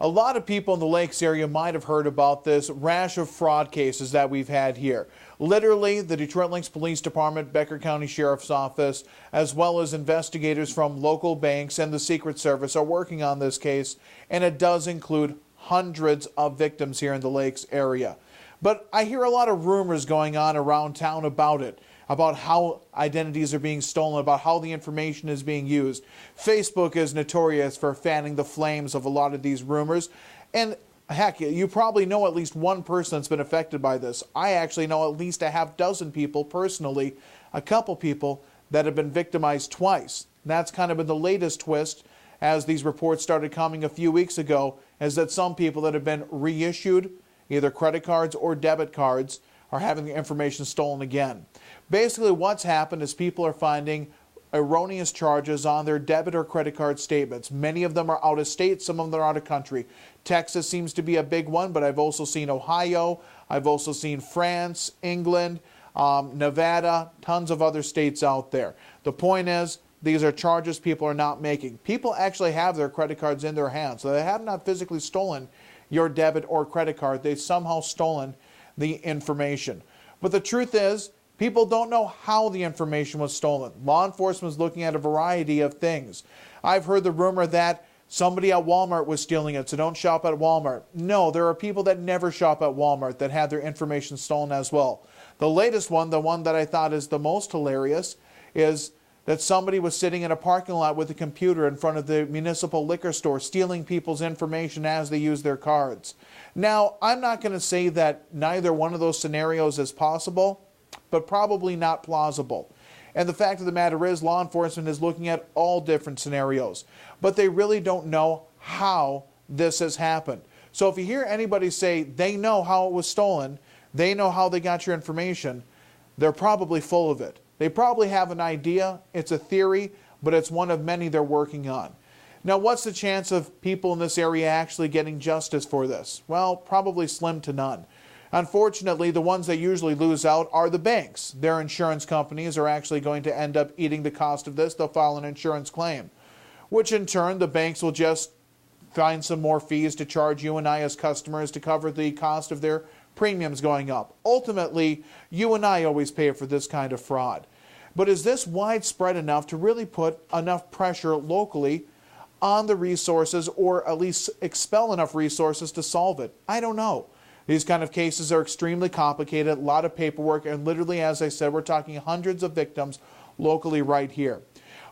A lot of people in the Lakes area might have heard about this rash of fraud cases that we've had here. Literally, the Detroit Lakes Police Department, Becker County Sheriff's Office, as well as investigators from local banks and the Secret Service are working on this case, and it does include hundreds of victims here in the Lakes area. But I hear a lot of rumors going on around town about it, about how identities are being stolen, about how the information is being used. Facebook is notorious for fanning the flames of a lot of these rumors. And heck, you probably know at least one person that's been affected by this. I actually know at least a half dozen people personally, a couple people that have been victimized twice. That's kind of been the latest twist as these reports started coming a few weeks ago, is that some people that have been reissued, either credit cards or debit cards, are having the information stolen again. Basically, what's happened is people are finding erroneous charges on their debit or credit card statements. Many of them are out of state, some of them are out of country. Texas seems to be a big one, but I've also seen Ohio, I've also seen France, England, Nevada, tons of other states out there. The point is, these are charges people are not making. People actually have their credit cards in their hands, so they have not physically stolen your debit or credit card. They've somehow stolen the information. But the truth is, people don't know how the information was stolen. Law enforcement is looking at a variety of things. I've heard the rumor that somebody at Walmart was stealing it, so don't shop at Walmart. No, there are people that never shop at Walmart that had their information stolen as well. The latest one, the one that I thought is the most hilarious, is that somebody was sitting in a parking lot with a computer in front of the municipal liquor store stealing people's information as they use their cards. Now, I'm not going to say that neither one of those scenarios is possible, but probably not plausible. And the fact of the matter is, law enforcement is looking at all different scenarios, but they really don't know how this has happened. So if you hear anybody say they know how it was stolen, they know how they got your information, they're probably full of it. They probably have an idea, it's a theory, but it's one of many they're working on. Now, what's the chance of people in this area actually getting justice for this? Well, probably slim to none. Unfortunately, the ones that usually lose out are the banks. Their insurance companies are actually going to end up eating the cost of this. They'll file an insurance claim, which in turn, the banks will just find some more fees to charge you and I as customers to cover the cost of their premiums going up. Ultimately, you and I always pay for this kind of fraud. But is this widespread enough to really put enough pressure locally on the resources, or at least expel enough resources to solve it? I don't know. These kind of cases are extremely complicated, a lot of paperwork, and literally, as I said, we're talking hundreds of victims locally right here.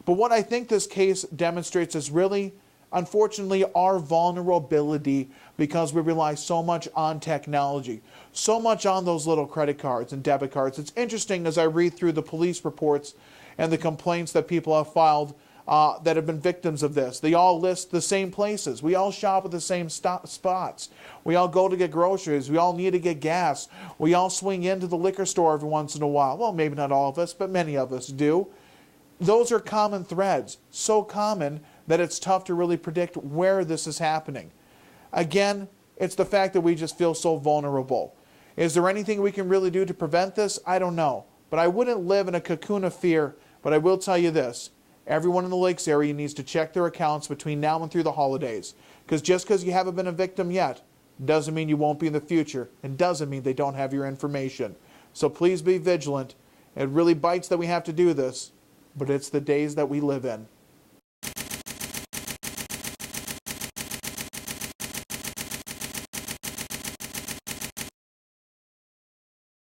But what I think this case demonstrates is really, unfortunately, our vulnerability, because we rely so much on technology, so much on those little credit cards and debit cards. It's interesting as I read through the police reports and the complaints that people have filed that have been victims of this. They all list the same places. We all shop at the same spots. We all go to get groceries. We all need to get gas. We all swing into the liquor store every once in a while. Well, maybe not all of us, but many of us do. Those are common threads, so common that it's tough to really predict where this is happening. Again, it's the fact that we just feel so vulnerable. Is there anything we can really do to prevent this? I don't know. But I wouldn't live in a cocoon of fear. But I will tell you this. Everyone in the Lakes area needs to check their accounts between now and through the holidays. Because just because you haven't been a victim yet doesn't mean you won't be in the future. And doesn't mean they don't have your information. So please be vigilant. It really bites that we have to do this. But it's the days that we live in.